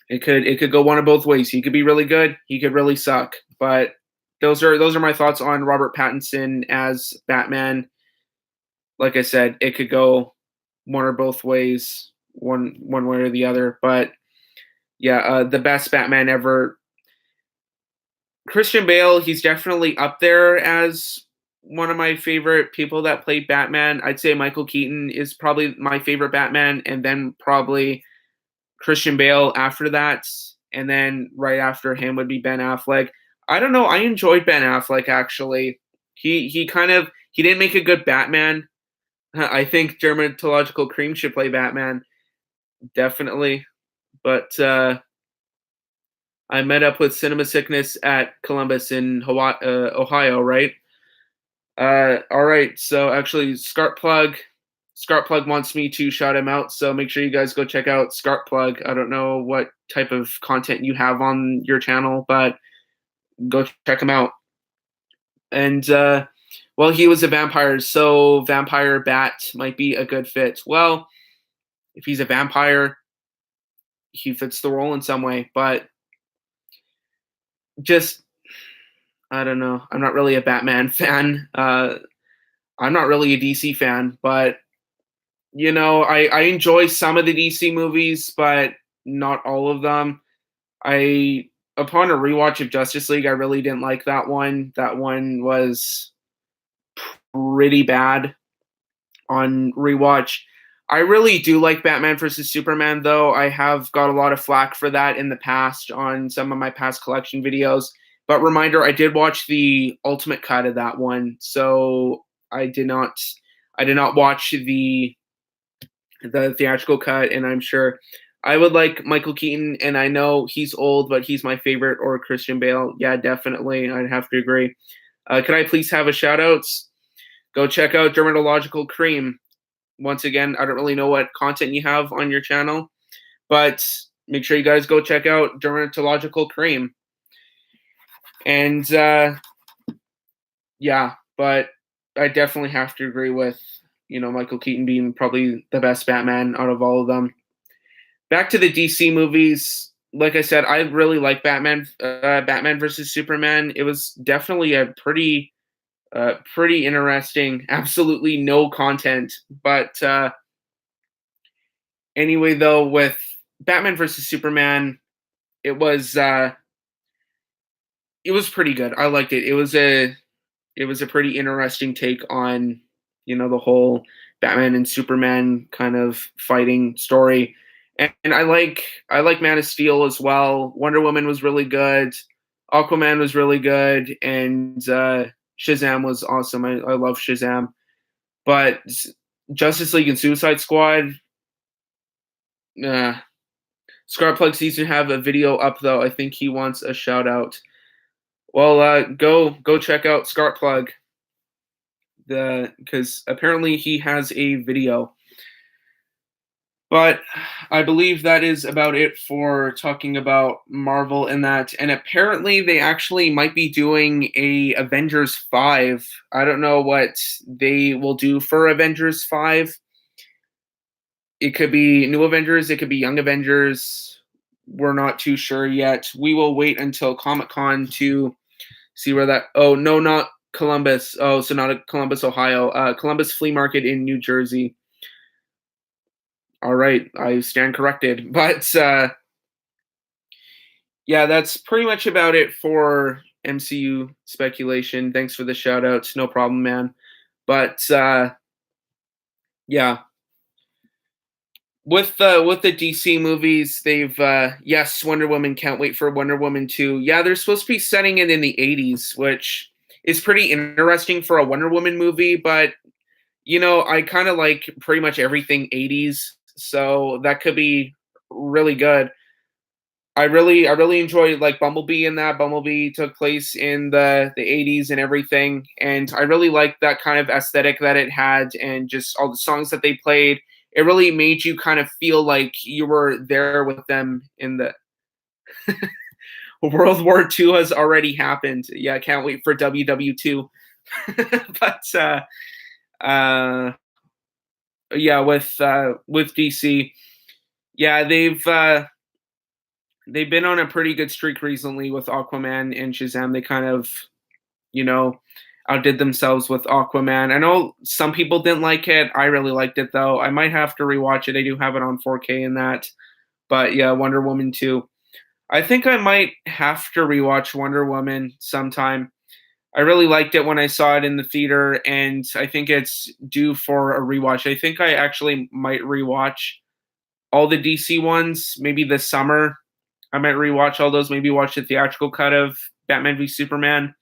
It could go one of both ways. He could be really good. He could really suck. But those are my thoughts on Robert Pattinson as Batman. Like I said, it could go one or both ways, one way or the other. But yeah, the best Batman ever. Christian Bale, he's definitely up there as one of my favorite people that played Batman. I'd say Michael Keaton is probably my favorite Batman, and then probably Christian Bale after that, and then right after him would be Ben Affleck. I don't know. I enjoyed Ben Affleck actually. He didn't make a good Batman. I think Dermatological Cream should play Batman definitely, but I met up with Cinema Sickness at Columbus in Hawaii, Ohio, right? All right. So actually, Scarp Plug wants me to shout him out. So make sure you guys go check out Scarp Plug. I don't know what type of content you have on your channel, but go check him out. And well, he was a vampire, so vampire bat might be a good fit. Well, if he's a vampire, he fits the role in some way, but just I don't know. I'm not really a Batman fan. I'm not really a DC fan, but I enjoy some of the DC movies, but not all of them. Upon a rewatch of Justice League, I really didn't like that one. That one was pretty bad on rewatch. I really do like Batman versus Superman, though. I have got a lot of flack for that in the past on some of my past collection videos. But reminder, I did watch the ultimate cut of that one, so I did not watch the theatrical cut, and I'm sure I would like Michael Keaton, and I know he's old, but he's my favorite, or Christian Bale. Yeah, definitely. I'd have to agree. Could I please have a shout outs? Go check out Dermatological Cream. Once again, I don't really know what content you have on your channel, but make sure you guys go check out Dermatological Cream. And yeah, but I definitely have to agree with Michael Keaton being probably the best Batman out of all of them. Back to the DC movies. Like I said, I really like Batman versus Superman. It was definitely a pretty interesting. Absolutely no content, but anyway, though, with Batman versus Superman, it was pretty good. I liked it. It was a pretty interesting take on the whole Batman and Superman kind of fighting story. And I like Man of Steel as well. Wonder Woman was really good. Aquaman was really good, and Shazam was awesome. I love Shazam. But Justice League and Suicide Squad, Scarplug seems to have a video up, though. I think he wants a shout out. Well, go check out Scarplug, because apparently he has a video. But I believe that is about it for talking about Marvel and that. And apparently they actually might be doing a Avengers 5. I don't know what they will do for Avengers 5. It could be New Avengers. It could be Young Avengers. We're not too sure yet. We will wait until Comic-Con to see where that... Oh, no, not Columbus. Oh, so not Columbus, Ohio. Columbus Flea Market in New Jersey. All right, I stand corrected. But yeah, that's pretty much about it for MCU speculation. Thanks for the shout outs. No problem, man. But yeah. With the DC movies, they've yes, Wonder Woman, can't wait for Wonder Woman 2. Yeah, they're supposed to be setting it in the 80s, which is pretty interesting for a Wonder Woman movie, but I kind of like pretty much everything 80s. So that could be really good. I really enjoyed like Bumblebee in that. Bumblebee took place in the 80s and everything, and I really liked that kind of aesthetic that it had, and just all the songs that they played. It really made you kind of feel like you were there with them in the World War II has already happened. Yeah, I can't wait for WW2. But yeah, with DC, yeah, they've been on a pretty good streak recently with Aquaman and Shazam. They kind of, outdid themselves with Aquaman. I know some people didn't like it. I really liked it, though. I might have to rewatch it. I do have it on 4K and that. But yeah, Wonder Woman 2. I think I might have to rewatch Wonder Woman sometime. I really liked it when I saw it in the theater, and I think it's due for a rewatch. I think I actually might rewatch all the DC ones, maybe this summer. I might rewatch all those. Maybe watch the theatrical cut of Batman v Superman,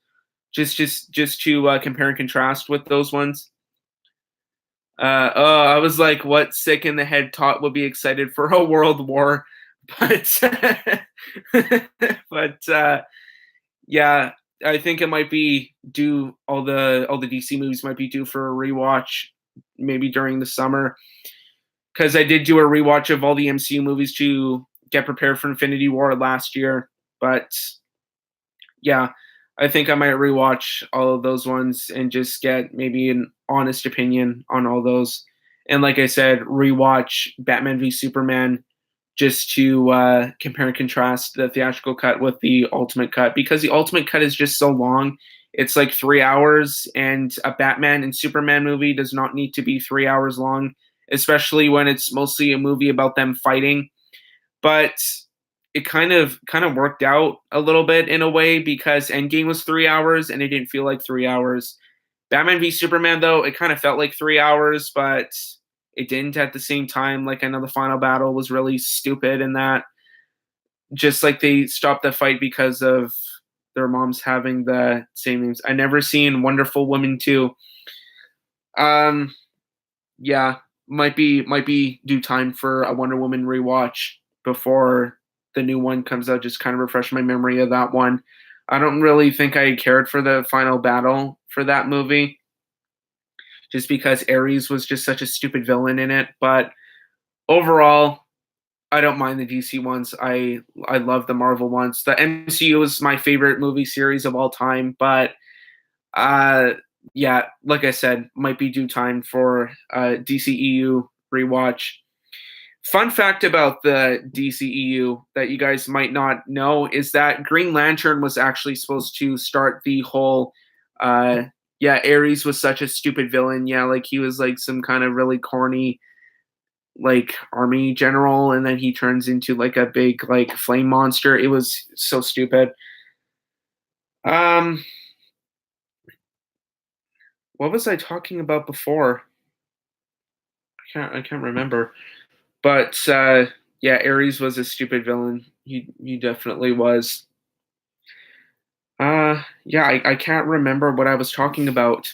just to compare and contrast with those ones. Oh, I was like, what sick in the head tot would be excited for a world war, but but yeah, I think it might be due. All the DC movies might be due for a rewatch, maybe during the summer, because I did do a rewatch of all the MCU movies to get prepared for Infinity War last year. But yeah, I think I might rewatch all of those ones and just get maybe an honest opinion on all those. And like I said, rewatch Batman v Superman just to compare and contrast the theatrical cut with the ultimate cut, because the ultimate cut is just so long. It's like 3 hours, and a Batman and Superman movie does not need to be 3 hours long, especially when it's mostly a movie about them fighting. But it kind of worked out a little bit in a way, because Endgame was 3 hours and it didn't feel like 3 hours. Batman v Superman, though, it kind of felt like 3 hours, but it didn't at the same time. Like, I know the final battle was really stupid in that. Just like they stopped the fight because of their moms having the same names. I never seen Wonderful Woman 2. Um, yeah, might be due time for a Wonder Woman rewatch before the new one comes out. Just kind of refresh my memory of that one. I don't really think I cared for the final battle for that movie, just because Ares was just such a stupid villain in it. But overall, I don't mind the DC ones. I love the Marvel ones. The MCU is my favorite movie series of all time, but uh yeah, like I said, might be due time for DCEU rewatch. Fun fact about the DCEU that you guys might not know is that Green Lantern was actually supposed to start the whole yeah, Ares was such a stupid villain. Yeah, like he was like some kind of really corny like army general, and then he turns into like a big like flame monster. It was so stupid. Um what was I talking about before? I can't remember. But yeah, Ares was a stupid villain. He definitely was. Yeah, I can't remember what I was talking about.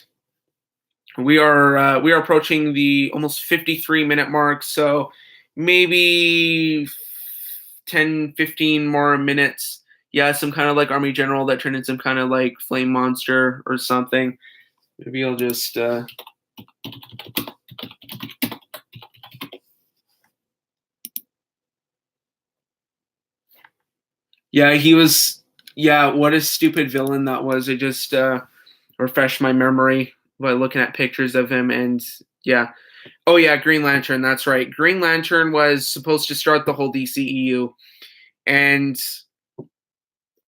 We are approaching the almost 53-minute mark, so maybe 10, 15 more minutes. Yeah, some kind of like army general that turned into some kind of like flame monster or something. Maybe I'll just yeah, he was yeah, what a stupid villain that was. It just refreshed my memory by looking at pictures of him. And yeah. Oh yeah, Green Lantern, that's right. Green Lantern was supposed to start the whole DCEU, and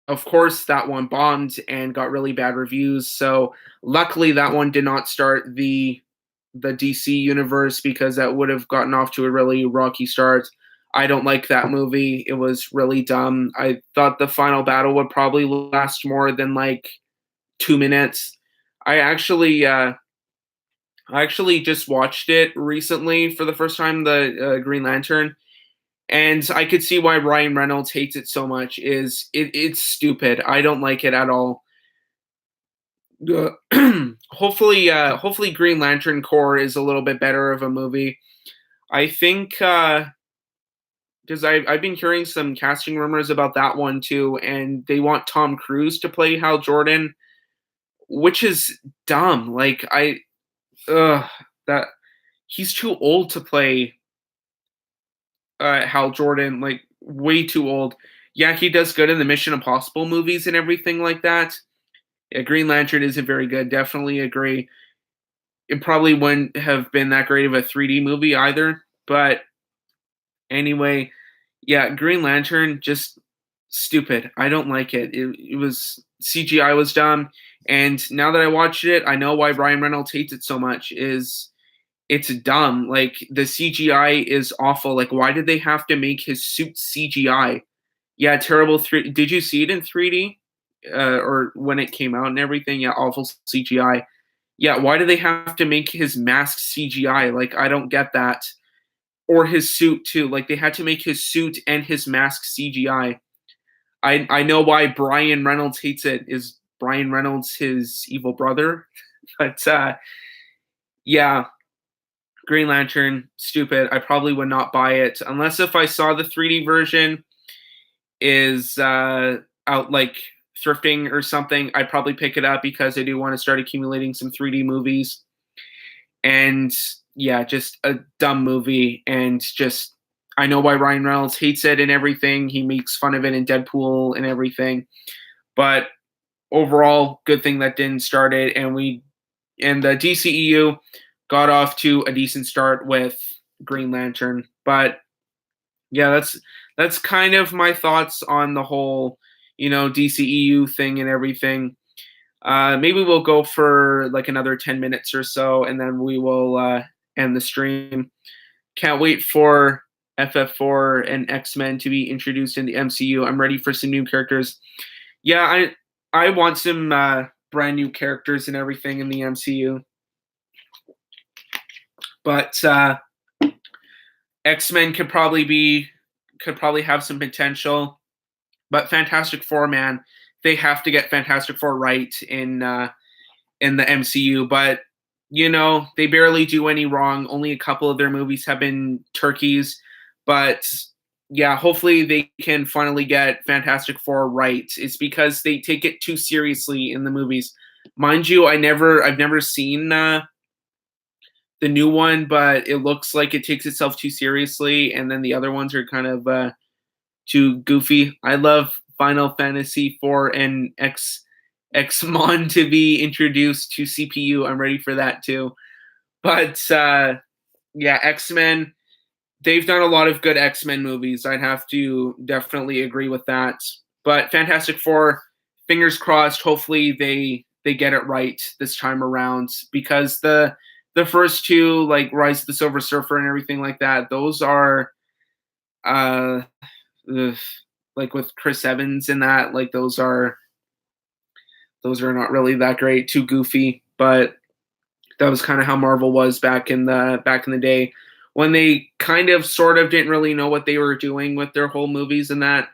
of course that one bombed and got really bad reviews. So luckily that one did not start the DC universe, because that would have gotten off to a really rocky start. I don't like that movie. It was really dumb. I thought the final battle would probably last more than like 2 minutes. I actually I actually just watched it recently for the first time, the Green Lantern, and I could see why Ryan Reynolds hates it so much. It's stupid. I don't like it at all. Hopefully Green Lantern Corps is a little bit better of a movie. I think because I've been hearing some casting rumors about that one too, and they want Tom Cruise to play Hal Jordan, which is dumb. Like that he's too old to play Hal Jordan, like way too old. Yeah, he does good in the Mission Impossible movies and everything like that. Yeah, Green Lantern isn't very good. Definitely agree. It probably wouldn't have been that great of a 3D movie either. But anyway, yeah, Green Lantern just stupid. I don't like it. It was CGI was dumb, and now that I watched it, I know why Ryan Reynolds hates it so much. Is it's dumb. Like the CGI is awful. Like why did they have to make his suit CGI? Yeah, terrible. Did you see it in 3D or when it came out and everything? Yeah, awful CGI. Yeah, why do they have to make his mask CGI? Like I don't get that. or his suit too. Like they had to make his suit and his mask CGI. I know why Brian Reynolds hates it. Is Brian Reynolds his evil brother? But yeah, Green Lantern, stupid. I probably would not buy it unless if I saw the 3D version is out like thrifting or something. I'd probably pick it up because I do want to start accumulating some 3D movies. And yeah, just a dumb movie. And just, I know why Ryan Reynolds hates it and everything. He makes fun of it in Deadpool and everything. But overall, good thing that didn't start it. And the DCEU got off to a decent start with Green Lantern. But yeah, that's kind of my thoughts on the whole, DCEU thing and everything. Maybe we'll go for like another 10 minutes or so, and then we will end the stream. Can't wait for FF4 and X-Men to be introduced in the MCU. I'm ready for some new characters. Yeah, I want some brand new characters and everything in the MCU. But X-Men could probably have some potential. But Fantastic Four, man, they have to get Fantastic Four right in the MCU. But they barely do any wrong. Only a couple of their movies have been turkeys. But yeah, hopefully they can finally get Fantastic Four right. It's because they take it too seriously in the movies. Mind you, I've never seen the new one, but it looks like it takes itself too seriously, and then the other ones are kind of too goofy. I love Final Fantasy IV and Xmon to be introduced to CPU. I'm ready for that too. But yeah, X-Men, they've done a lot of good X-Men movies. I'd have to definitely agree with that. But Fantastic Four, fingers crossed, hopefully they get it right this time around, because the first two, like Rise of the Silver Surfer and everything like that, those are like with Chris Evans in that, like those are not really that great, too goofy. But that was kind of how Marvel was back in the day, when they kind of sort of didn't really know what they were doing with their whole movies and that.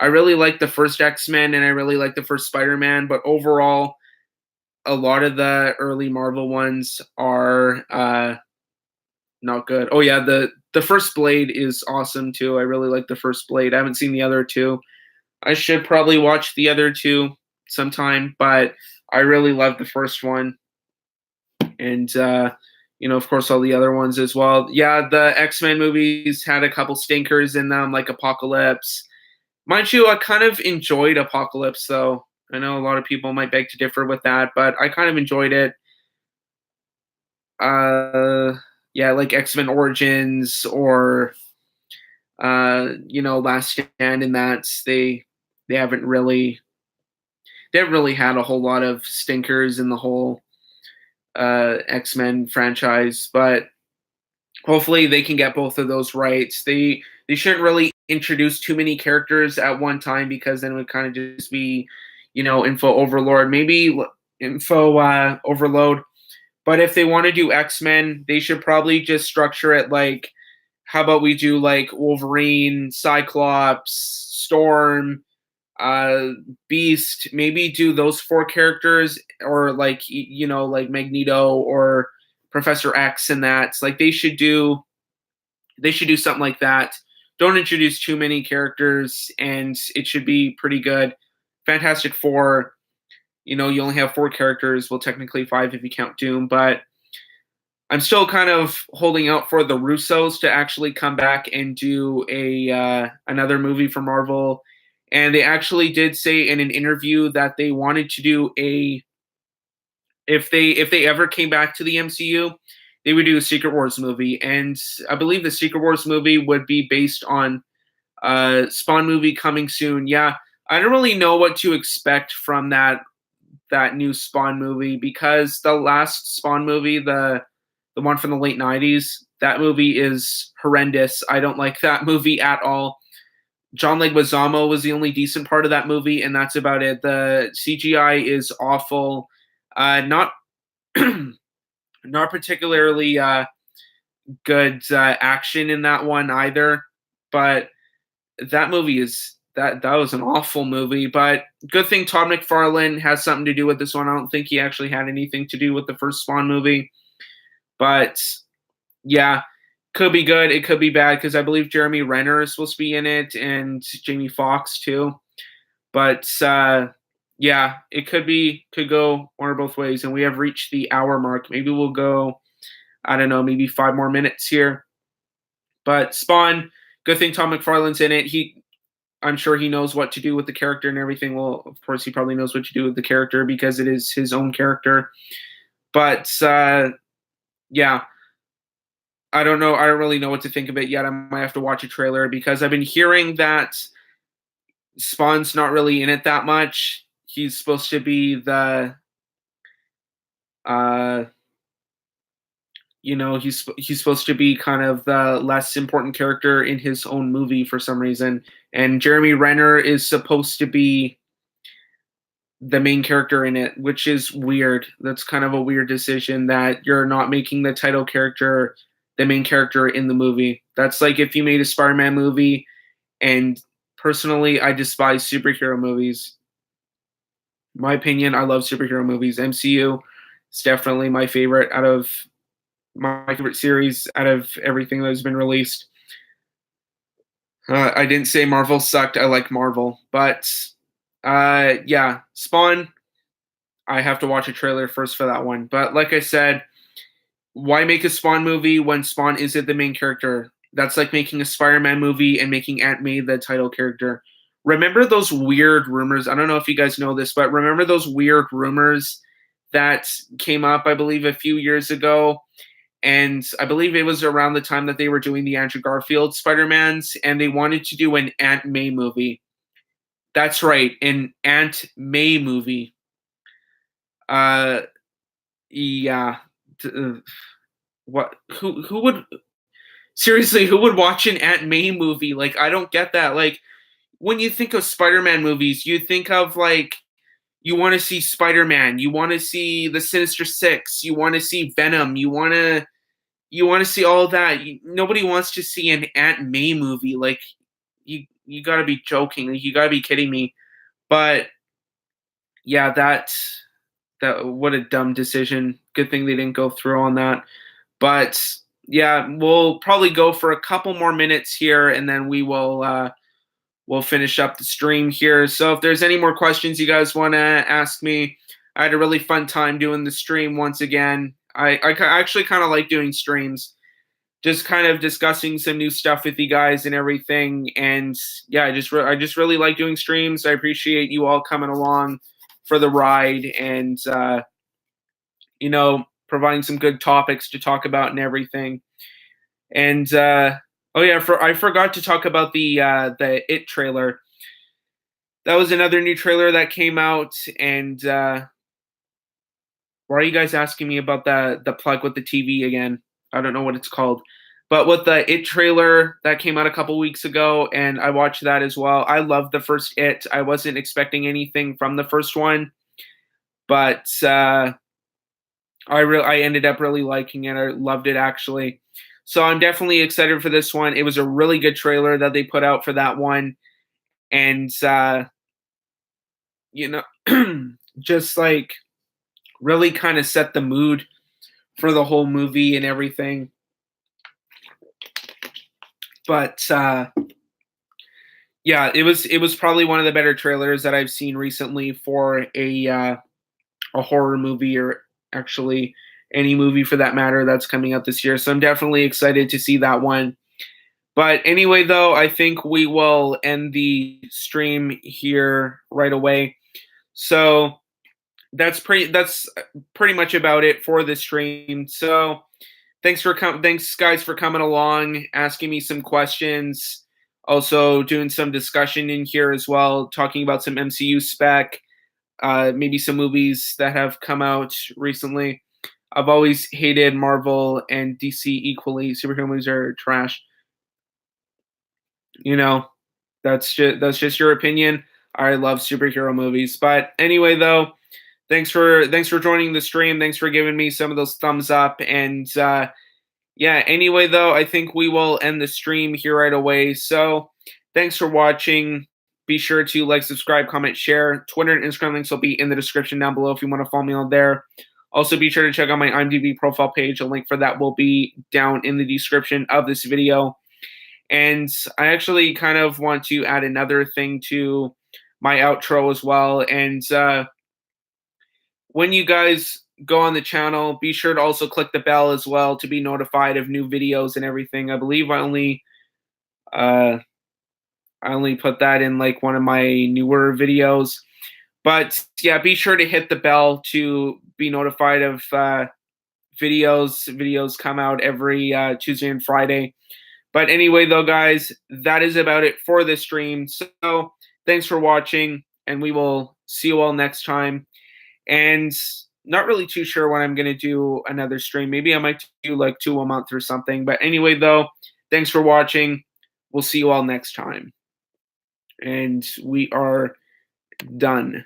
I really liked the first X-Men and I really liked the first Spider-Man, but overall, a lot of the early Marvel ones are not good. Oh yeah, the first Blade is awesome too. I really like the first Blade. I haven't seen the other two. I should probably watch the other two sometime, but I really love the first one. And of course, all the other ones as well. Yeah, the X-Men movies had a couple stinkers in them, like Apocalypse. Mind you, I kind of enjoyed Apocalypse, though. I know a lot of people might beg to differ with that, but I kind of enjoyed it. Yeah, like X-Men Origins or Last Stand, in that they haven't really had a whole lot of stinkers in the whole X-Men franchise, but hopefully they can get both of those right. They shouldn't really introduce too many characters at one time, because then it would kind of just be, info overload, maybe info overload. But if they want to do X-Men, they should probably just structure it like, how about we do like Wolverine, Cyclops, Storm, Beast, maybe do those 4 characters, or like like Magneto or Professor X, and that. Like they should do something like that. Don't introduce too many characters, and it should be pretty good. Fantastic Four, you only have 4 characters. Well, technically 5 if you count Doom, but I'm still kind of holding out for the Russos to actually come back and do another movie for Marvel. And they actually did say in an interview that they wanted to do if they ever came back to the MCU, they would do a Secret Wars movie. And I believe the Secret Wars movie would be based on Spawn movie coming soon. Yeah, I don't really know what to expect from that new Spawn movie, because the last Spawn movie, the one from the late 90s, that movie is horrendous. I don't like that movie at all. John Leguizamo was the only decent part of that movie, and that's about it. The CGI is awful. Not particularly good action in that one either. But that movie is that was an awful movie. But good thing Todd McFarlane has something to do with this one. I don't think he actually had anything to do with the first Spawn movie. But yeah, could be good. It could be bad because I believe Jeremy Renner is supposed to be in it and Jamie Foxx too. But yeah, it could go one or both ways. And we have reached the hour mark. Maybe we'll go, I don't know, maybe 5 more minutes here. But Spawn, good thing Tom McFarlane's in it. I'm sure he knows what to do with the character and everything. Well, of course, he probably knows what to do with the character because it is his own character. But yeah, I don't know. I don't really know what to think of it yet. I might have to watch a trailer because I've been hearing that Spawn's not really in it that much. He's supposed to be the, uh, he's supposed to be kind of the less important character in his own movie for some reason. And Jeremy Renner is supposed to be the main character in it, which is weird. That's kind of a weird decision that you're not making the title character the main character in the movie. That's like if you made a Spider-Man movie, and personally, I despise superhero movies. In my opinion, I love superhero movies. MCU is definitely my favorite series out of everything that has been released. I didn't say Marvel sucked. I like Marvel, but yeah, Spawn. I have to watch a trailer first for that one. But like I said, why make a Spawn movie when Spawn isn't the main character? That's like making a Spider-Man movie and making Aunt May the title character. Remember those weird rumors? I don't know if you guys know this, but remember those weird rumors that came up, I believe, a few years ago? And I believe it was around the time that they were doing the Andrew Garfield Spider-Mans, and they wanted to do an Aunt May movie. That's right, an Aunt May movie. Yeah. What? Who would seriously? Who would watch an Aunt May movie? Like, I don't get that. Like, when you think of Spider-Man movies, you think of like you want to see Spider-Man, you want to see the Sinister Six, you want to see Venom, you want to see all that. Nobody wants to see an Aunt May movie. Like, you got to be joking. Like, you got to be kidding me. But yeah, that what a dumb decision. Good thing they didn't go through on that. But yeah, we'll probably go for a couple more minutes here, and then we'll finish up the stream here. So if there's any more questions you guys want to ask me, I had a really fun time doing the stream once again. I actually kind of like doing streams, just kind of discussing some new stuff with you guys and everything. And yeah, I just really like doing streams. I appreciate you all coming along for the ride and providing some good topics to talk about and everything. And oh yeah, I forgot to talk about the It trailer. That was another new trailer that came out, and why are you guys asking me about the plug with the TV again? I don't know what it's called. But with the It trailer that came out a couple weeks ago, and I watched that as well. I loved the first It. I wasn't expecting anything from the first one, but I ended up really liking it. I loved it actually. So I'm definitely excited for this one. It was a really good trailer that they put out for that one, and just like really kind of set the mood for the whole movie and everything. But yeah, it was probably one of the better trailers that I've seen recently for a horror movie, or actually any movie for that matter that's coming out this year. So I'm definitely excited to see that one. But anyway, though, I think we will end the stream here right away. So that's pretty much about it for the stream. So thanks guys for coming along, asking me some questions, also doing some discussion in here as well, talking about some MCU spec, maybe some movies that have come out recently. I've always hated Marvel and DC equally. Superhero movies are trash. That's just your opinion. I love superhero movies. But anyway, though, thanks for joining the stream. Thanks for giving me some of those thumbs up. And Yeah, anyway, though, I think we will end the stream here right away. So thanks for watching. Be sure to like, subscribe, comment, share. Twitter and Instagram links will be in the description down below if you want to follow me on there. Also, be sure to check out my IMDb profile page. A link for that will be down in the description of this video. And I actually kind of want to add another thing to my outro as well. And when you guys go on the channel, be sure to also click the bell as well to be notified of new videos and everything. I believe uh, I only put that in like one of my newer videos. But yeah, be sure to hit the bell to be notified of videos. Videos come out every Tuesday and Friday. But anyway, though, guys, that is about it for this stream. So thanks for watching, and we will see you all next time. And not really too sure when I'm going to do another stream. Maybe I might do like 2 a month or something. But anyway, though, thanks for watching. We'll see you all next time. And we are done.